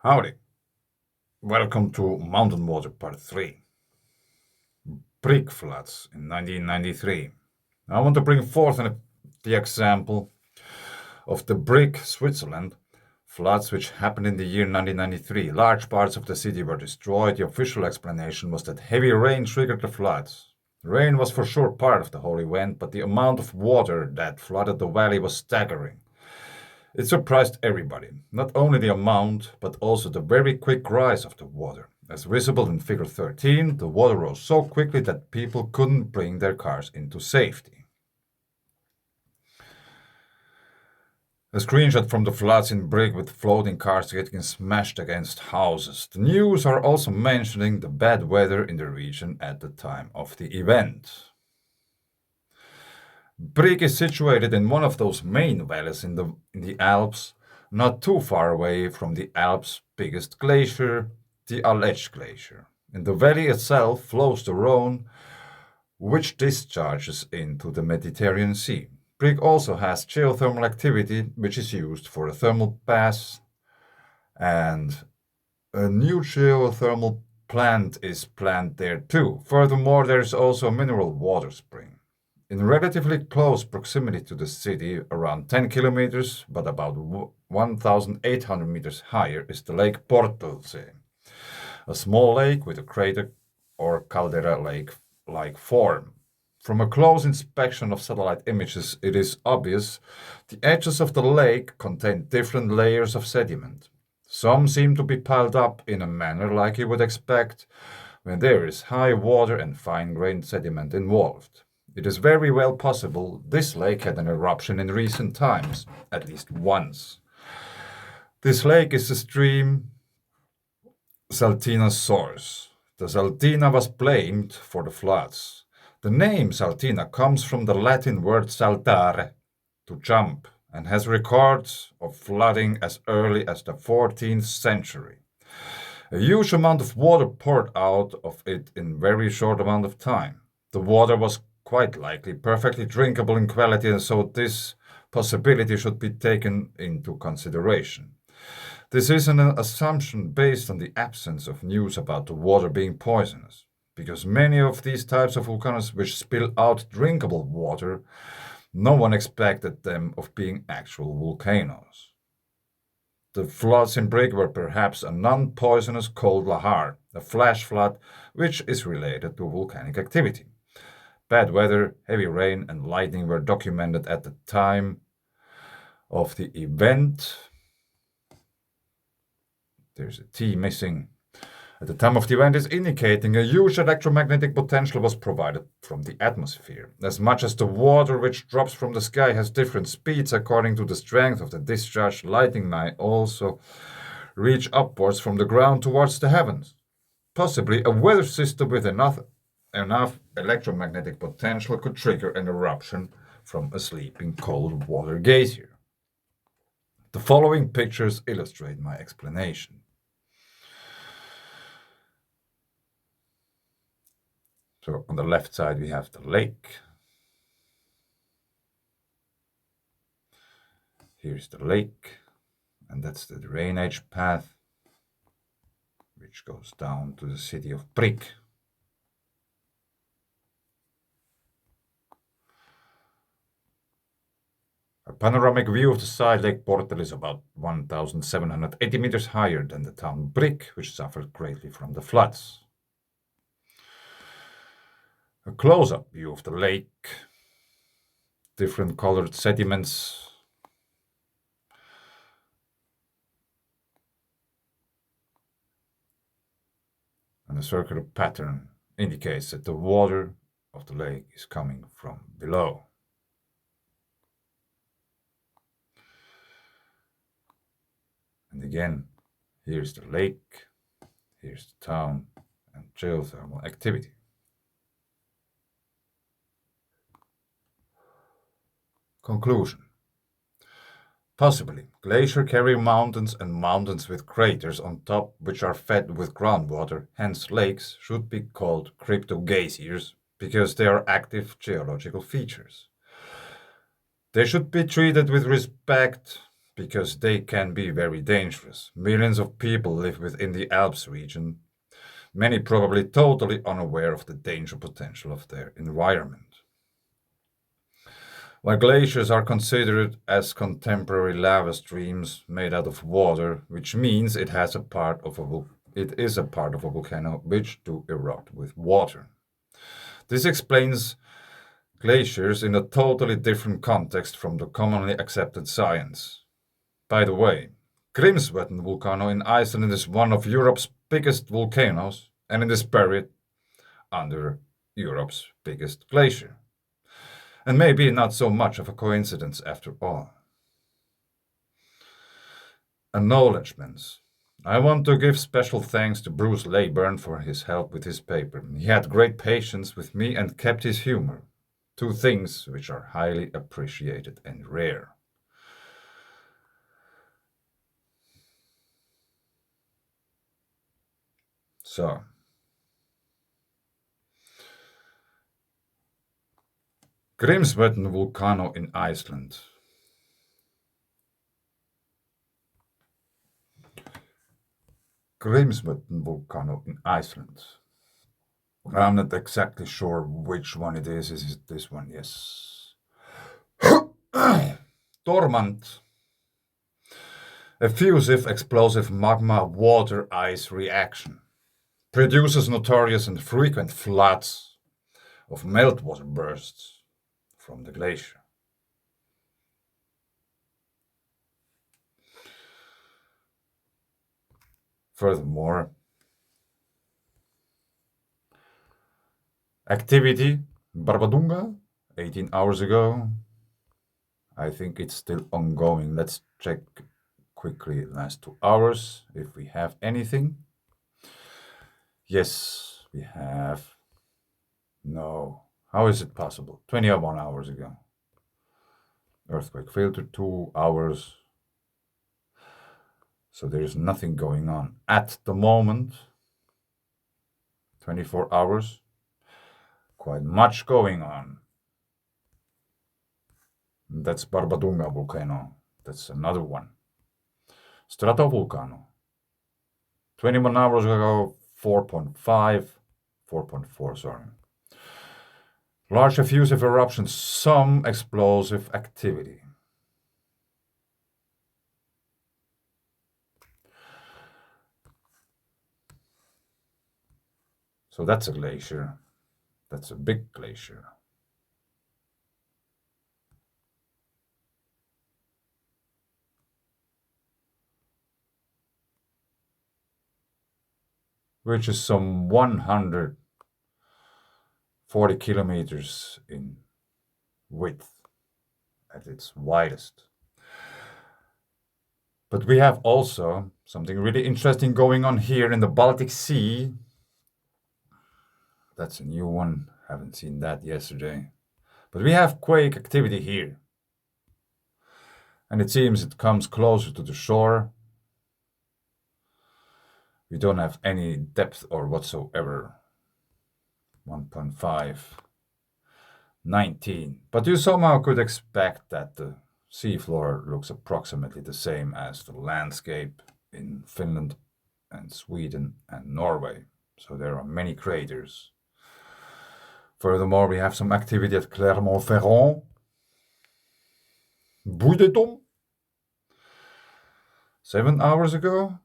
Howdy. Welcome to Mountainwater Part 3. Brick floods in 1993. I want to bring forth the example of the Brick, Switzerland floods which happened in the year 1993. Large parts of the city were destroyed. The official explanation was that heavy rain triggered the floods. Rain was for sure part of the whole event, but the amount of water that flooded the valley was staggering. It surprised everybody, not only the amount, but also the very quick rise of the water. As visible in figure 13, the water rose so quickly that people couldn't bring their cars into safety. A screenshot from the floods in Brick with floating cars getting smashed against houses. The news are also mentioning the bad weather in the region at the time of the event. Brick is situated in one of those main valleys in the Alps, not too far away from the Alps' biggest glacier, the Aletsch Glacier. In the valley itself flows the Rhone, which discharges into the Mediterranean Sea. Brick also has geothermal activity, which is used for a thermal bath, and a new geothermal plant is planned there too. Furthermore, there is also a mineral water spring. In relatively close proximity to the city, around 10 kilometers, but about 1,800 meters higher, is the Lake Portelsee, a small lake with a crater or caldera lake-like form. From a close inspection of satellite images, it is obvious the edges of the lake contain different layers of sediment. Some seem to be piled up in a manner like you would expect when there is high water and fine-grained sediment involved. It is very well possible this lake had an eruption in recent times, at least once. This lake is the stream Saltina's source. The Saltina was blamed for the floods. The name Saltina comes from the Latin word saltare, to jump, and has records of flooding as early as the 14th century. A huge amount of water poured out of it in a very short amount of time. The water was quite likely perfectly drinkable in quality, and so this possibility should be taken into consideration. This is an assumption based on the absence of news about the water being poisonous, because many of these types of volcanoes which spill out drinkable water, no one expected them of being actual volcanoes. The floods in Brick were perhaps a non-poisonous cold lahar, a flash flood which is related to volcanic activity. Bad weather, heavy rain, and lightning were documented at the time of the event. There's a T missing. At the time of the event is indicating a huge electromagnetic potential was provided from the atmosphere. As much as the water which drops from the sky has different speeds according to the strength of the discharge, lightning might also reach upwards from the ground towards the heavens. Possibly a weather system with enough electromagnetic potential could trigger an eruption from a sleeping cold water geyser. The following pictures illustrate my explanation. So on the left side we have the lake. Here's the lake, and that's the drainage path which goes down to the city of Brick. A panoramic view of the side Lake Portel is about 1,780 meters higher than the town Brick, which suffered greatly from the floods. A close-up view of the lake, different colored sediments, and a circular pattern indicates that the water of the lake is coming from below. And again, here's the lake, here's the town, and geothermal activity. Conclusion. Possibly, glacier carry mountains and mountains with craters on top which are fed with groundwater, hence lakes should be called cryptogeysers because they are active geological features. They should be treated with respect because they can be very dangerous. Millions of people live within the Alps region, many probably totally unaware of the danger potential of their environment. While glaciers are considered as contemporary lava streams made out of water, which means it is a part of a volcano which do erupt with water. This explains glaciers in a totally different context from the commonly accepted science. By the way, Grímsvötn volcano in Iceland is one of Europe's biggest volcanoes, and it is buried under Europe's biggest glacier. And maybe not so much of a coincidence after all. Acknowledgements. I want to give special thanks to Bruce Leyburn for his help with his paper. He had great patience with me and kept his humor, two things which are highly appreciated and rare. So, Grímsvötn volcano in Iceland. Grímsvötn volcano in Iceland. I'm not exactly sure which one it is. Is it this one? Yes. Tormant. Effusive explosive magma water ice reaction. Produces notorious and frequent floods of meltwater bursts from the glacier. Furthermore, activity Barbadunga 18 hours ago. I think it's still ongoing. Let's check quickly the last 2 hours if we have anything. Yes, we have. No. How is it possible? 21 hours ago. Earthquake filter, 2 hours. So there is nothing going on at the moment. 24 hours. Quite much going on. That's Barbadunga volcano. That's another one. Stratovolcano. 21 hours ago, 4.5, 4.4, sorry. Large effusive eruptions, some explosive activity. So that's a glacier. That's a big glacier. Which is some 140 kilometers in width at its widest. But we have also something really interesting going on here in the Baltic Sea. That's a new one. Haven't seen that yesterday. But we have quake activity here. And it seems it comes closer to the shore. We don't have any depth or whatsoever. 1.5, 19. But you somehow could expect that the seafloor looks approximately the same as the landscape in Finland and Sweden and Norway. So there are many craters. Furthermore, we have some activity at Clermont-Ferrand. Boudeton. 7 hours ago.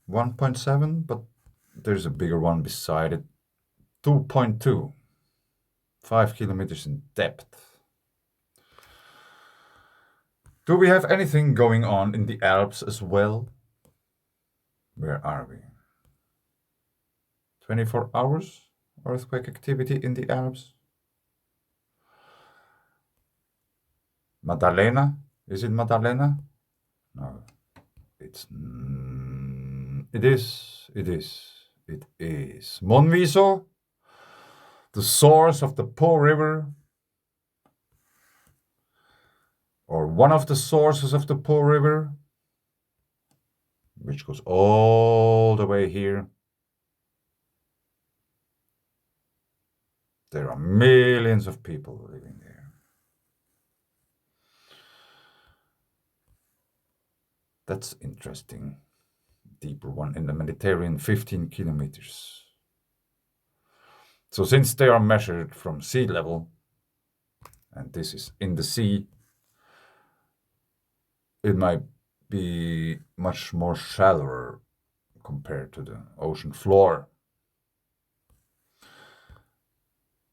1.7, but there's a bigger one beside it. 2.2. 5 kilometers in depth. Do we have anything going on in the Alps as well? Where are we? 24 hours earthquake activity in the Alps. Maddalena? Is it Maddalena? No. It is. Monviso, the source of the Po River, or one of the sources of the Po River, which goes all the way here. There are millions of people living there. That's interesting. Deeper one in the Mediterranean, 15 kilometers. So since they are measured from sea level, and this is in the sea, it might be much more shallower compared to the ocean floor.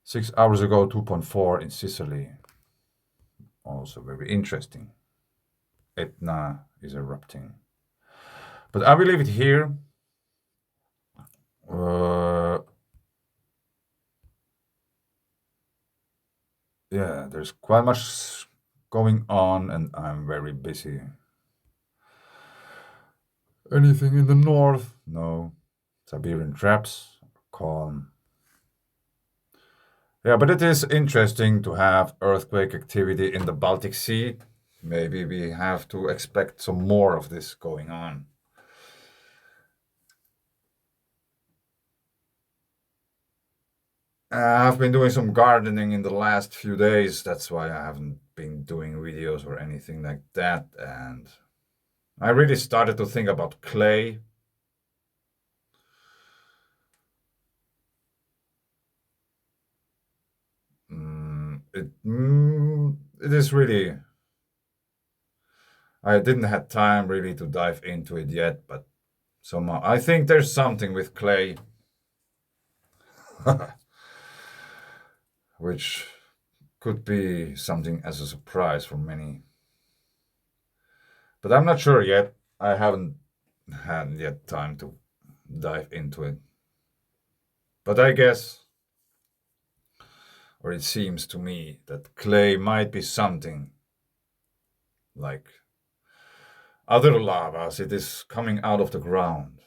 6 hours ago, 2.4 in Sicily. Also very interesting. Etna is erupting. But I will leave it here. Uh, yeah, there's quite much going on, and I'm very busy. Anything in the north? No. Siberian traps, calm. Yeah, but it is interesting to have earthquake activity in the Baltic Sea. Maybe we have to expect some more of this going on. I've been doing some gardening in the last few days. That's why I haven't been doing videos or anything like that. And I really started to think about clay. It is really. I didn't have time really to dive into it yet, but somehow I think there's something with clay, which could be something as a surprise for many. But I'm not sure yet. I haven't had yet time to dive into it. But I guess, or it seems to me, that clay might be something like other lavas. It is coming out of the ground,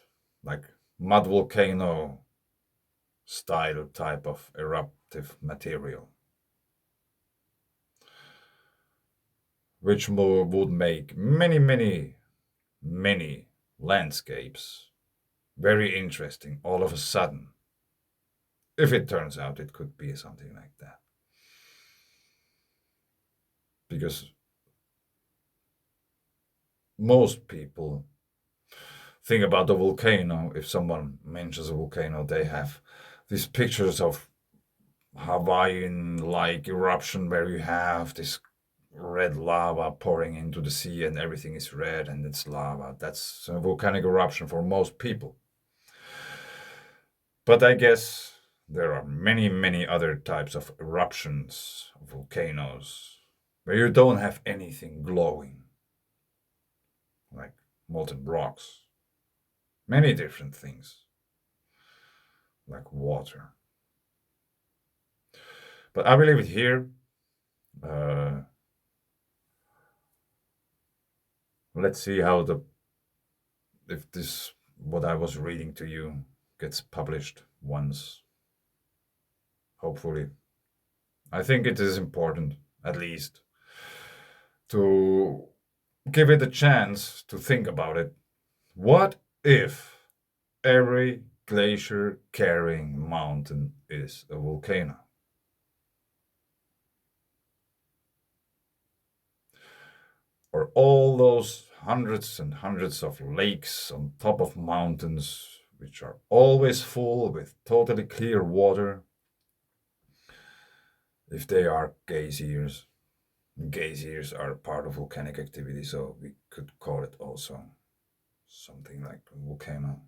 like mud volcano style type of eruptive material, which would make many landscapes very interesting all of a sudden. If it turns out it could be something like that. Because most people think about the volcano. If someone mentions a volcano, they have these pictures of Hawaiian like eruption where you have this red lava pouring into the sea and everything is red and it's lava. That's a volcanic eruption for most people. But I guess there are many other types of eruptions, volcanoes, where you don't have anything glowing, like molten rocks. Many different things, like water. But I will leave it here. Uh, let's see how the if this what I was reading to you gets published once. Hopefully, I think it is important, at least, to give it a chance to think about it. What if every glacier carrying mountain is a volcano? Or all those hundreds and hundreds of lakes on top of mountains, which are always full with totally clear water, if they are geysers. Geysers are part of volcanic activity, so we could call it also something like a volcano.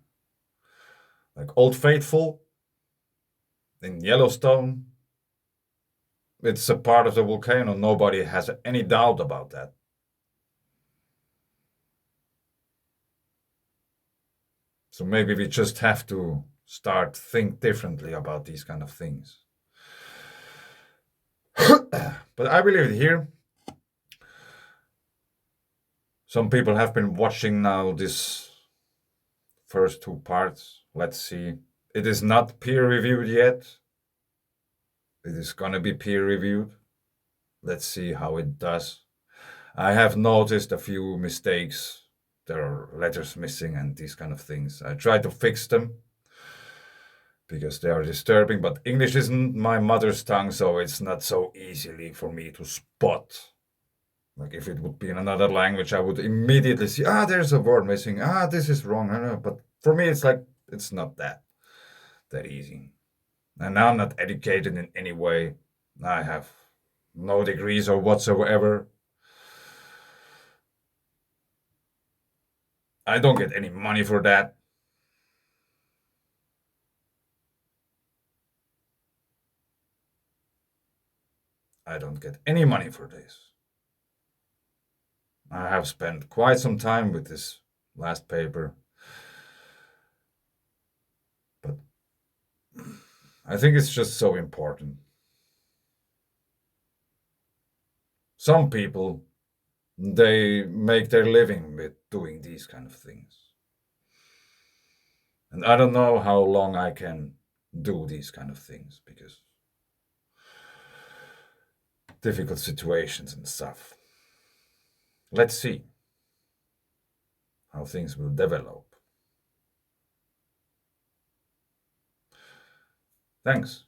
Like Old Faithful in Yellowstone, it's a part of the volcano. Nobody has any doubt about that. So maybe we just have to start think differently about these kind of things. But I believe it here. Some people have been watching now this first two parts. Let's see. It is not peer reviewed yet. It is gonna be peer reviewed. Let's see how it does. I have noticed a few mistakes. There are letters missing and these kind of things. I try to fix them because they are disturbing, but English isn't my mother's tongue, so it's not so easily for me to spot Like if it would be in another language, I would immediately see, there's a word missing. This is wrong. I know. But for me, it's like, it's not that easy. And I'm not educated in any way. I have no degrees or whatsoever. I don't get any money for that. I don't get any money for this. I have spent quite some time with this last paper, but I think it's just so important. Some people, they make their living with doing these kind of things. And I don't know how long I can do these kind of things because difficult situations and stuff. Let's see how things will develop. Thanks.